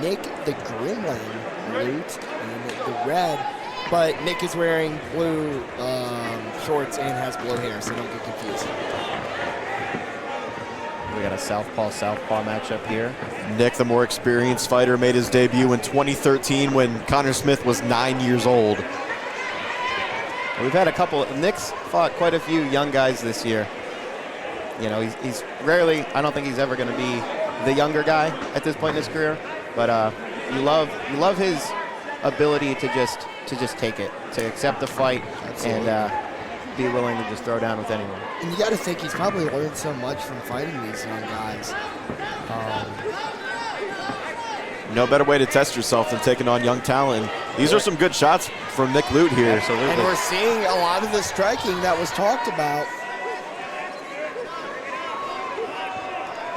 Nick the Gremlin Lute in the red, but Nick is wearing blue shorts and has blue hair, so don't get confused. We got a southpaw matchup here. Nick, the more experienced fighter, made his debut in 2013 when Connor Smith was 9 years old. We've had a couple. Nick's fought quite a few young guys this year. You know, he's rarely, I don't think he's ever going to be the younger guy at this point in his career, but you love his ability to just take it, to accept the fight. Absolutely. And be willing to just throw down with anyone. And you got to think he's probably learned so much from fighting these young guys. No better way to test yourself than taking on young talent. These are some good shots from Nick Lute here. Absolutely. And we're seeing a lot of the striking that was talked about.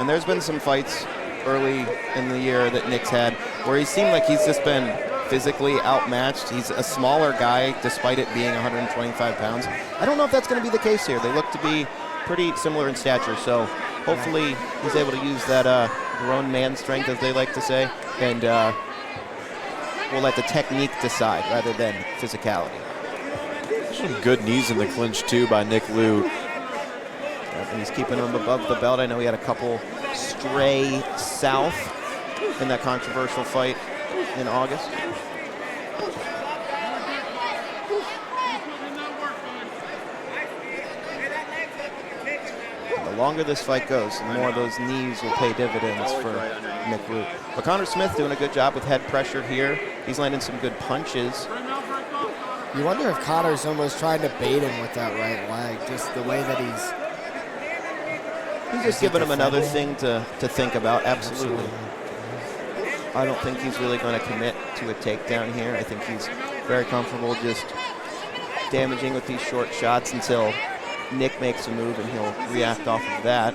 And there's been some fights early in the year that Nick's had where he seemed like he's just been physically outmatched. He's a smaller guy despite it being 125 pounds. I don't know if that's going to be the case here. They look to be pretty similar in stature, so hopefully he's able to use that grown man strength, as they like to say, and we'll let the technique decide rather than physicality. Some good knees in the clinch too by Nick Lute. And he's keeping him above the belt. I know he had a couple stray south in that controversial fight in August. The longer this fight goes, the more those knees will pay dividends for Nick Lute. But Connor Smith doing a good job with head pressure here. He's landing some good punches. You wonder if Connor's almost trying to bait him with that right leg, just the way that he's just giving him another thing to think about. Absolutely. I don't think he's really going to commit to a takedown here. I think he's very comfortable just damaging with these short shots until Nick makes a move and he'll react off of that.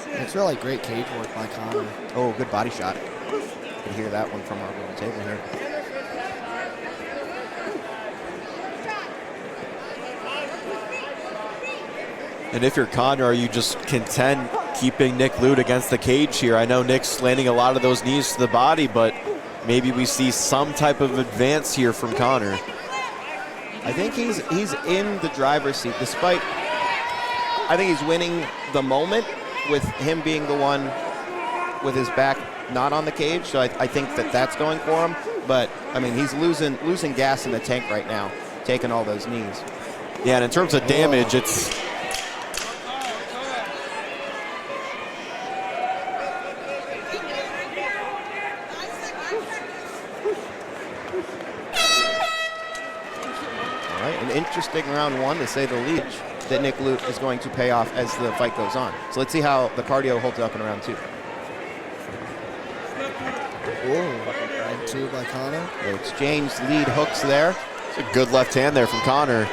It's really great cage work by Connor. Oh, good body shot. You can hear that one from our little table here. And if you're Connor, are you just content keeping Nick Lute against the cage here? I know Nick's landing a lot of those knees to the body, but maybe we see some type of advance here from Connor. I think he's in the driver's seat, despite I think he's winning the moment with him being the one with his back not on the cage. So I think that's going for him. But I mean, he's losing gas in the tank right now, taking all those knees. Yeah, and in terms of damage, it's interesting round one, to say the least, that Nick Lute is going to pay off as the fight goes on. So let's see how the cardio holds up in round two. Round two by Connor. They exchanged lead hooks there. It's a good left hand there from Connor.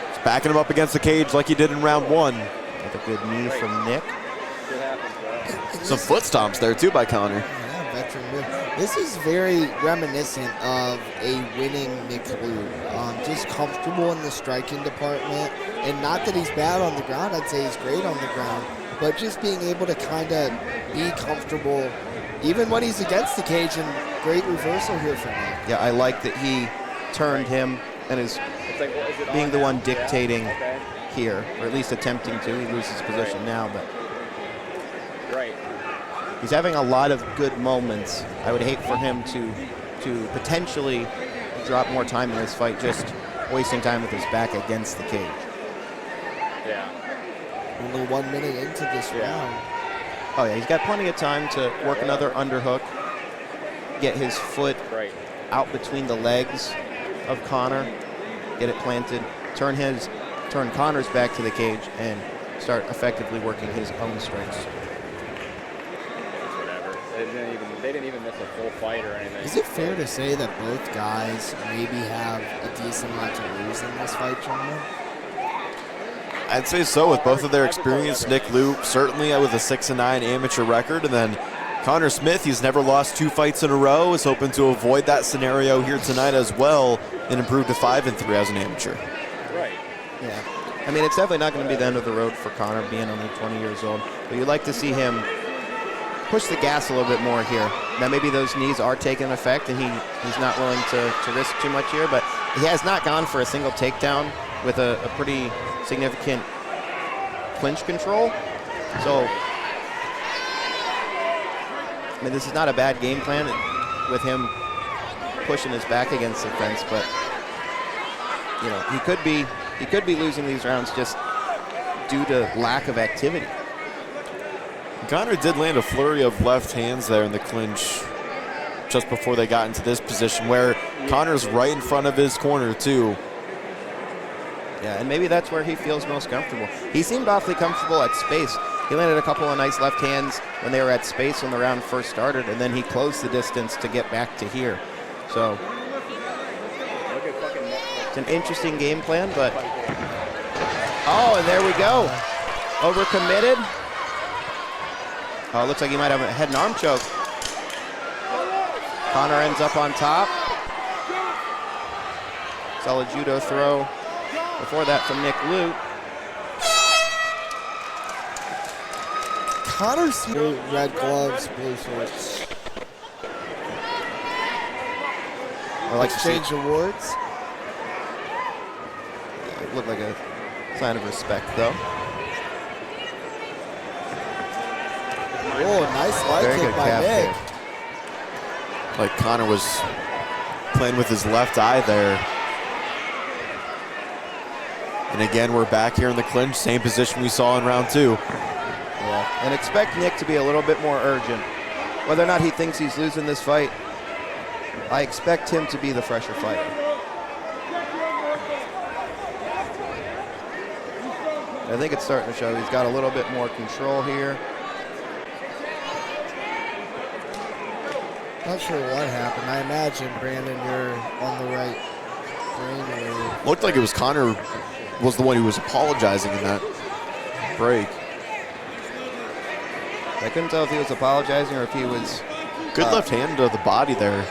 Just backing him up against the cage like he did in round one. With a good knee from Nick. Some foot stomps there too by Connor. Yeah, veteran move. This is very reminiscent of a winning Nick Lute. Just comfortable in the striking department. And not that he's bad on the ground, I'd say he's great on the ground. But just being able to kind of be comfortable, even when he's against the cage, and great reversal here for Nick. Yeah, I like that he turned him and is being the one dictating here, or at least attempting to. He loses position now, but he's having a lot of good moments. I would hate for him to potentially drop more time in this fight, just wasting time with his back against the cage. Yeah. Only 1 minute into this round. Oh yeah, he's got plenty of time to work another underhook, get his foot out between the legs of Connor, get it planted, turn Connor's back to the cage, and start effectively working his own strengths. They didn't even miss a full fight or anything. Is it fair to say that both guys maybe have a decent amount to lose in this fight, gentlemen? I'd say so, with both of their experience. Nick Lute certainly with a 6-9 amateur record, and then Connor Smith, he's never lost 2 fights in a row, is hoping to avoid that scenario here tonight as well and improve to 5-3 as an amateur. Right. Yeah. I mean, it's definitely not going to be the end of the road for Connor being only 20 years old, but you'd like to see him push the gas a little bit more here. Now maybe those knees are taking effect and he's not willing to risk too much here, but he has not gone for a single takedown with a pretty significant clinch control. So, I mean, this is not a bad game plan with him pushing his back against the fence, but you know, he could be losing these rounds just due to lack of activity. Connor did land a flurry of left hands there in the clinch just before they got into this position where Connor's right in front of his corner too. Yeah, and maybe that's where he feels most comfortable. He seemed awfully comfortable at space. He landed a couple of nice left hands when they were at space when the round first started, and then he closed the distance to get back to here. So it's an interesting game plan, but oh, and there we go. Overcommitted. Oh, it looks like he might have a head and arm choke. Connor ends up on top. Solid judo throw before that from Nick Lute. Connor's red gloves, blue shorts. I like to see Exchange awards. it looked like a sign of respect, though. Oh, nice leg Very kick good by calf Nick. kick. Like Connor was playing with his left eye there. And again, we're back here in the clinch, same position we saw in round 2. Yeah, and expect Nick to be a little bit more urgent. Whether or not he thinks he's losing this fight, I expect him to be the fresher fighter. I think it's starting to show. He's got a little bit more control here. Not sure what happened. I imagine, Brandon, you're on the right brainwave. Looked like it was Connor was the one who was apologizing in that break. I couldn't tell if he was apologizing or if he was... Good left hand to the body there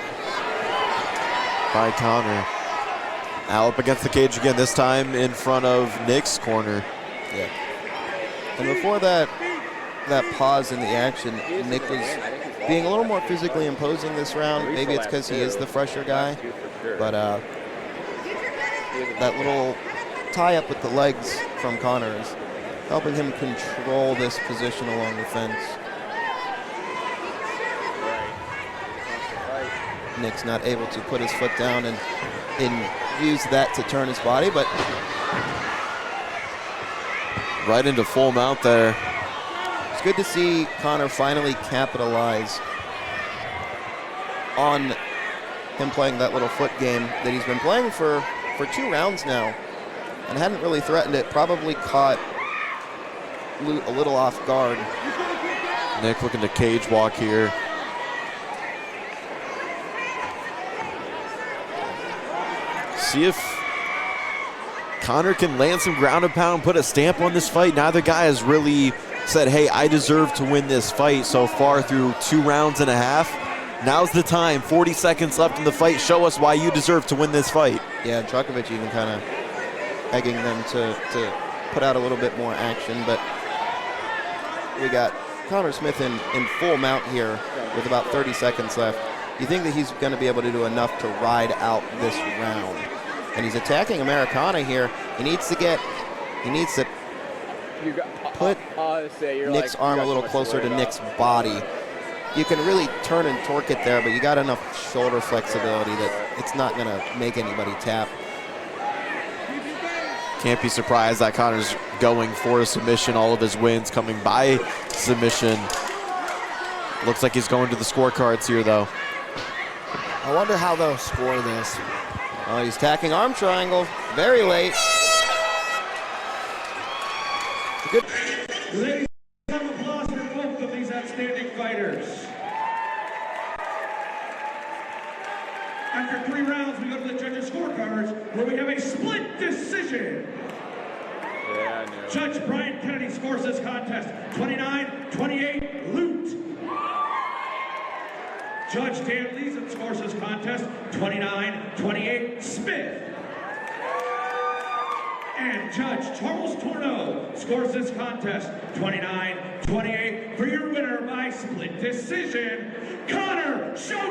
by Connor. Now up against the cage again, this time in front of Nick's corner. Yeah. And before that pause in the action, Nick was being a little more physically imposing this round. Maybe it's because he is the fresher guy, but that little tie-up with the legs from Connor is helping him control this position along the fence. Nick's not able to put his foot down and use that to turn his body, but Right into full mount there. it's good to see Connor finally capitalize on him playing that little foot game that he's been playing for 2 rounds now and hadn't really threatened it. Probably caught Lute a little off guard. Nick looking to cage walk here. See if Connor can land some ground and pound, put a stamp on this fight. Neither guy has really said, hey, I deserve to win this fight so far through 2 rounds and a half. Now's the time, 40 seconds left in the fight. Show us why you deserve to win this fight. Yeah, Djokovic even kind of egging them to put out a little bit more action, but we got Connor Smith in full mount here with about 30 seconds left. You think that he's going to be able to do enough to ride out this round? And he's attacking Americana here. He needs to put Nick's arm a little closer to Nick's body. You can really turn and torque it there, but you got enough shoulder flexibility that it's not going to make anybody tap. Can't be surprised that Connor's going for a submission. All of his wins coming by submission. Looks like he's going to the scorecards here, though. I wonder how they'll score this. Oh, he's tacking arm triangle very late. Good. Ladies and gentlemen, applause for both of these outstanding fighters. After 3 rounds, we go to the judges' scorecards, where we have a split decision. Yeah, I know. Judge Brian Kennedy scores this contest 29-28 Lute. Judge Dan Leeson scores this contest 29-28 Smith. And Judge Charles Torno scores this contest 29-28 28 for your winner by split decision, Connor Shaw.